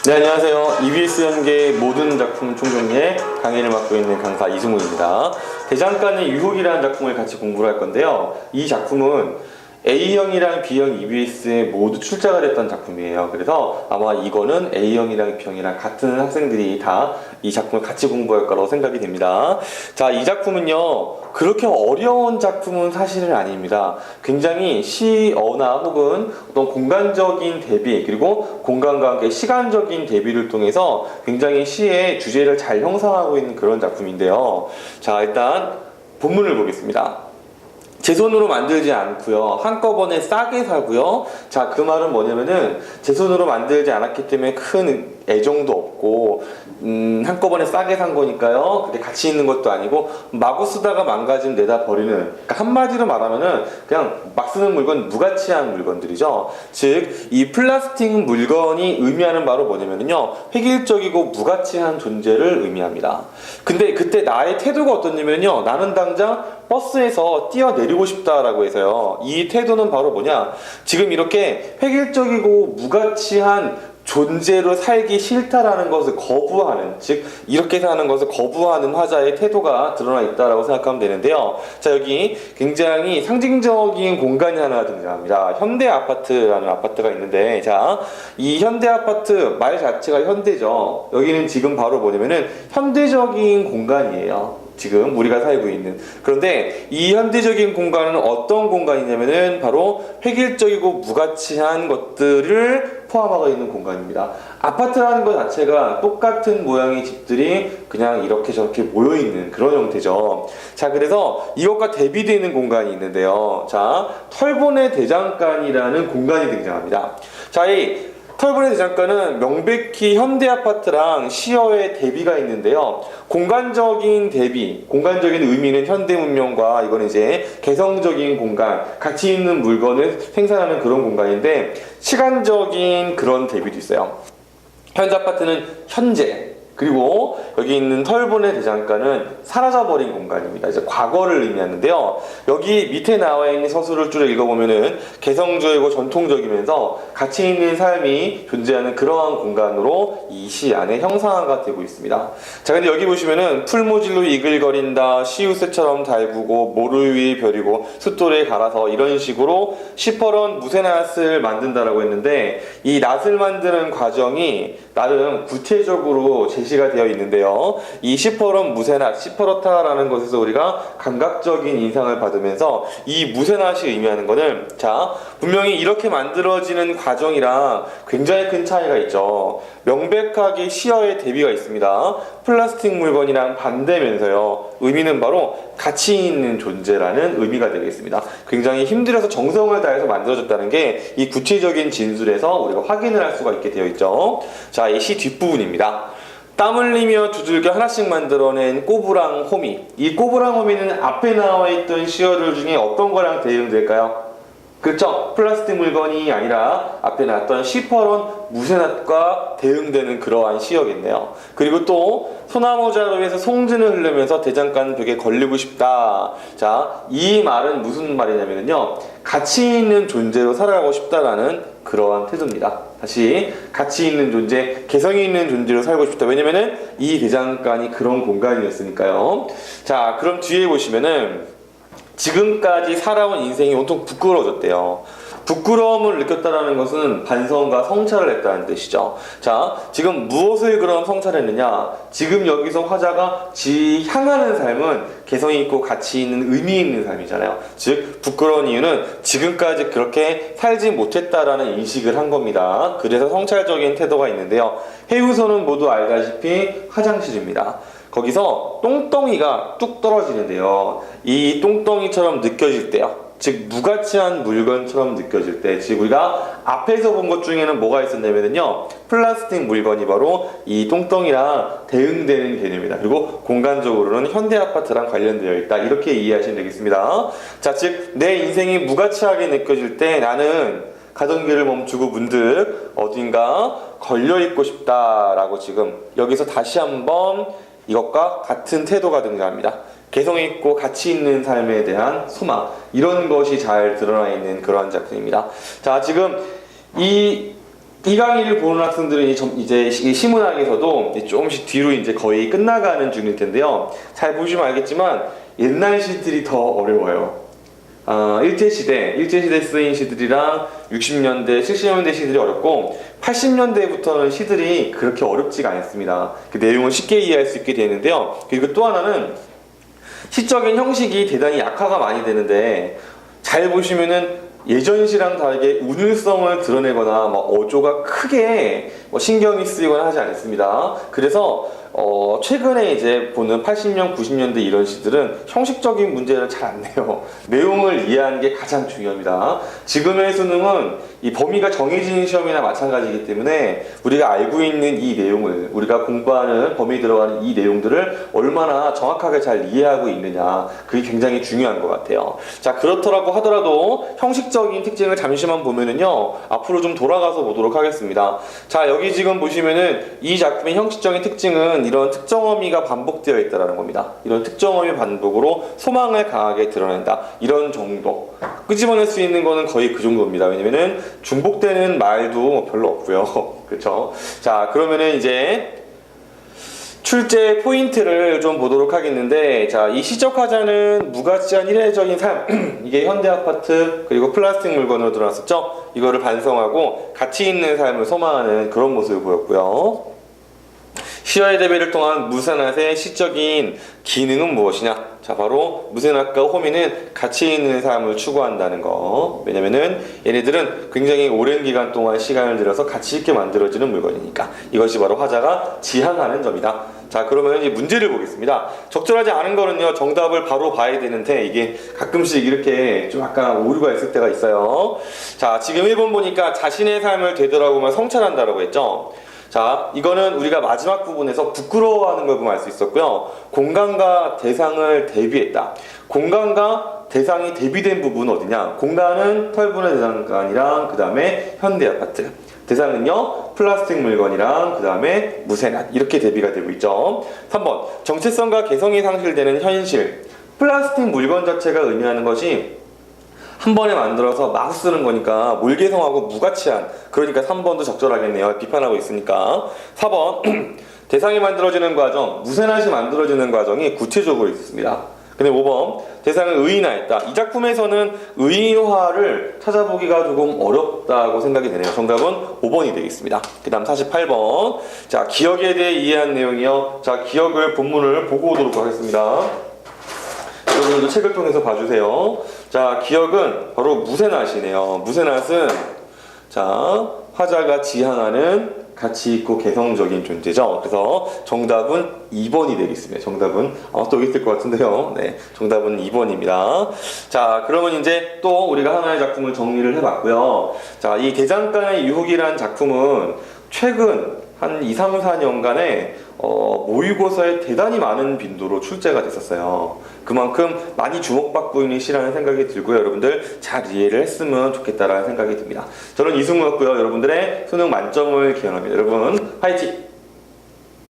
네, 안녕하세요. EBS 연계 모든 작품 총정리의 강의를 맡고 있는 강사 이승우입니다. 대장간의 유혹이라는 작품을 같이 공부를 할 건데요. 이 작품은 A형이랑 B형 EBS에 모두 출제가 됐던 작품이에요. 그래서 아마 이거는 A형이랑 B형이랑 같은 학생들이 다 이 작품을 같이 공부할 거라고 생각이 됩니다. 자, 이 작품은요, 그렇게 어려운 작품은 사실은 아닙니다. 굉장히 시어나 혹은 어떤 공간적인 대비, 그리고 공간과 함께 시간적인 대비를 통해서 굉장히 시의 주제를 잘 형성하고 있는 그런 작품인데요. 자, 일단 본문을 보겠습니다. 제 손으로 만들지 않고요, 한꺼번에 싸게 사고요. 자, 그 말은 뭐냐면은 제 손으로 만들지 않았기 때문에 큰 애정도 없고 한꺼번에 싸게 산 거니까요, 근데 가치 있는 것도 아니고 마구 쓰다가 망가지면 내다 버리는, 그러니까 한마디로 말하면은 그냥 막 쓰는 물건, 무가치한 물건들이죠. 즉 이 플라스틱 물건이 의미하는 바로 뭐냐면요, 획일적이고 무가치한 존재를 의미합니다. 근데 그때 나의 태도가 어떻냐면요, 나는 당장 버스에서 뛰어내리고 싶다라고 해서요, 이 태도는 바로 뭐냐, 지금 이렇게 획일적이고 무가치한 존재로 살기 싫다라는 것을 거부하는, 즉 이렇게 사는 것을 거부하는 화자의 태도가 드러나 있다라고 생각하면 되는데요. 자, 여기 굉장히 상징적인 공간이 하나 등장합니다. 현대 아파트라는 아파트가 있는데, 자, 이 현대 아파트 말 자체가 현대죠. 여기는 지금 바로 뭐냐면은 현대적인 공간이에요. 지금 우리가 살고 있는. 그런데 이 현대적인 공간은 어떤 공간이냐면은 바로 획일적이고 무가치한 것들을 포함하고 있는 공간입니다. 아파트라는 것 자체가 똑같은 모양의 집들이 그냥 이렇게 저렇게 모여있는 그런 형태죠. 자, 그래서 이것과 대비되는 공간이 있는데요. 자, 털보네 대장간이라는 공간이 등장합니다. 자, 이 털보네 대장간은 명백히 현대 아파트랑 시어의 대비가 있는데요. 공간적인 대비, 공간적인 의미는 현대 문명과 이건 이제 개성적인 공간, 가치 있는 물건을 생산하는 그런 공간인데, 시간적인 그런 대비도 있어요. 현대 아파트는 현재, 그리고 여기 있는 털보네 대장간은 사라져버린 공간입니다. 이제 과거를 의미하는데요. 여기 밑에 나와 있는 서술을 쭉 읽어보면은 개성적이고 전통적이면서 가치 있는 삶이 존재하는 그러한 공간으로 이 시 안에 형상화가 되고 있습니다. 자, 근데 여기 보시면은 풀무질로 이글거린다, 시우새처럼 달구고, 모를 위에 별이고, 숫돌에 갈아서, 이런 식으로 시퍼런 무쇠낫을 만든다라고 했는데, 이 낫을 만드는 과정이 나름 구체적으로 제시가 되어 있는데요. 이 시퍼런 무쇠낫, 시퍼렇다라는 것에서 우리가 감각적인 인상을 받으면서 이 무쇠낫이 의미하는 것은, 자, 분명히 이렇게 만들어지는 과정이랑 굉장히 큰 차이가 있죠. 명백하게 시어의 대비가 있습니다. 플라스틱 물건이랑 반대면서요, 의미는 바로 가치 있는 존재라는 의미가 되겠습니다. 굉장히 힘들어서 정성을 다해서 만들어졌다는 게 이 구체적인 진술에서 우리가 확인을 할 수가 있게 되어 있죠. 자, 이 시 뒷부분입니다. 땀 흘리며 두들겨 하나씩 만들어낸 꼬부랑 호미. 이 꼬부랑 호미는 앞에 나와 있던 시어들 중에 어떤 거랑 대응될까요? 그렇죠. 플라스틱 물건이 아니라 앞에 나왔던 시퍼런 무쇠낫과 대응되는 그러한 시어겠네요. 그리고 또 소나무 자루에서 송진을 흐르면서 대장간 벽에 걸리고 싶다. 자, 이 말은 무슨 말이냐면요, 가치 있는 존재로 살아가고 싶다라는 그러한 태도입니다. 다시, 가치 있는 존재, 개성이 있는 존재로 살고 싶다. 왜냐면은 이 대장간이 그런 공간이었으니까요. 자, 그럼 뒤에 보시면은 지금까지 살아온 인생이 온통 부끄러워졌대요. 부끄러움을 느꼈다는 것은 반성과 성찰을 했다는 뜻이죠. 자, 지금 무엇을 그럼 성찰했느냐? 지금 여기서 화자가 향하는 삶은 개성이 있고 가치 있는 의미 있는 삶이잖아요. 즉, 부끄러운 이유는 지금까지 그렇게 살지 못했다라는 인식을 한 겁니다. 그래서 성찰적인 태도가 있는데요. 해우소는 모두 알다시피 화장실입니다. 거기서 똥덩이가 뚝 떨어지는데요. 이 똥덩이처럼 느껴질 때요, 즉 무가치한 물건처럼 느껴질 때, 즉 우리가 앞에서 본 것 중에는 뭐가 있었냐면요, 플라스틱 물건이 바로 이 똥덩이랑 대응되는 개념이다. 그리고 공간적으로는 현대 아파트랑 관련되어 있다. 이렇게 이해하시면 되겠습니다. 자, 즉 내 인생이 무가치하게 느껴질 때 나는 가던 길을 멈추고 문득 어딘가 걸려있고 싶다라고 지금 여기서 다시 한번 이것과 같은 태도가 등장합니다. 개성 있고 가치 있는 삶에 대한 소망, 이런 것이 잘 드러나 있는 그러한 작품입니다. 자, 지금 이 이 강의를 보는 학생들은 이제 시문학에서도 조금씩 뒤로 이제 거의 끝나가는 중일 텐데요. 잘 보시면 알겠지만 옛날 시들이 더 어려워요. 일제시대 쓰인 시들이랑 60년대, 70년대 시들이 어렵고 80년대부터는 시들이 그렇게 어렵지가 않습니다. 그 내용을 쉽게 이해할 수 있게 되는데요. 그리고 또 하나는 시적인 형식이 대단히 약화가 많이 되는데 잘 보시면은 예전 시랑 다르게 운율성을 드러내거나 어조가 크게 신경이 쓰이거나 하지 않습니다. 그래서 최근에 이제 보는 80년, 90년대 이런 시들은 형식적인 문제를 잘 안 내요. 내용을 이해하는 게 가장 중요합니다. 지금의 수능은 이 범위가 정해진 시험이나 마찬가지이기 때문에 우리가 알고 있는 이 내용을, 우리가 공부하는 범위에 들어가는 이 내용들을 얼마나 정확하게 잘 이해하고 있느냐, 그게 굉장히 중요한 것 같아요. 자, 그렇더라고 하더라도 형식적인 특징을 잠시만 보면은요, 앞으로 좀 돌아가서 보도록 하겠습니다. 자, 여기 지금 보시면은 이 작품의 형식적인 특징은 이런 특정어미가 반복되어 있다는 겁니다. 이런 특정어미 반복으로 소망을 강하게 드러낸다. 이런 정도. 끄집어낼 수 있는 거는 거의 그 정도입니다. 왜냐면은 중복되는 말도 별로 없고요. 그렇죠? 자, 그러면은 이제 출제 포인트를 좀 보도록 하겠는데, 자, 이 시적 화자는 무가치한 이례적인 삶, 이게 현대 아파트 그리고 플라스틱 물건으로 들어왔었죠. 이거를 반성하고 가치 있는 삶을 소망하는 그런 모습을 보였고요. 시와의 대비를 통한 무생낫의 시적인 기능은 무엇이냐? 자, 바로 무생낫과 호미는 가치 있는 삶을 추구한다는 거. 왜냐면은 얘네들은 굉장히 오랜 기간 동안 시간을 들여서 가치 있게 만들어지는 물건이니까. 이것이 바로 화자가 지향하는 점이다. 자, 그러면 이제 문제를 보겠습니다. 적절하지 않은 거는요, 정답을 바로 봐야 되는데 이게 가끔씩 이렇게 좀 약간 오류가 있을 때가 있어요. 자, 지금 1번 보니까 자신의 삶을 되돌아보면 성찰한다라고 했죠. 자, 이거는 우리가 마지막 부분에서 부끄러워하는 걸 보면 알 수 있었고요. 공간과 대상을 대비했다. 공간과 대상이 대비된 부분은 어디냐? 공간은 털분의 대상관이랑 그 다음에 현대아파트. 대상은요, 플라스틱 물건이랑 그 다음에 무쇠낫. 이렇게 대비가 되고 있죠. 3번, 정체성과 개성이 상실되는 현실. 플라스틱 물건 자체가 의미하는 것이 한 번에 만들어서 마구 쓰는 거니까 몰개성하고 무가치한, 그러니까 3번도 적절하겠네요. 비판하고 있으니까. 4번 대상이 만들어지는 과정, 무쇠낫이 만들어지는 과정이 구체적으로 있습니다. 근데 5번 대상을 의인화했다. 이 작품에서는 의인화를 찾아보기가 조금 어렵다고 생각이 되네요. 정답은 5번이 되겠습니다. 그 다음 48번. 자, 기억에 대해 이해한 내용이요. 자, 기억을 본문을 보고 오도록 하겠습니다. 여러분들도 책을 통해서 봐주세요. 자, 기억은 바로 무쇠낫이네요. 무쇠낫은 자, 화자가 지향하는 가치 있고 개성적인 존재죠. 그래서 정답은 2번이 되겠습니다. 정답은 또 여기 있을 것 같은데요. 네, 정답은 2번입니다. 자, 그러면 이제 또 우리가 하나의 작품을 정리를 해봤고요. 자, 이 대장간의 유혹이라는 작품은 최근 한 2, 3, 4년간에 모의고사에 대단히 많은 빈도로 출제가 됐었어요. 그만큼 많이 주목받고 있는 시라는 생각이 들고요. 여러분들 잘 이해를 했으면 좋겠다라는 생각이 듭니다. 저는 이승우였고요. 여러분들의 수능 만점을 기원합니다. 여러분 화이팅!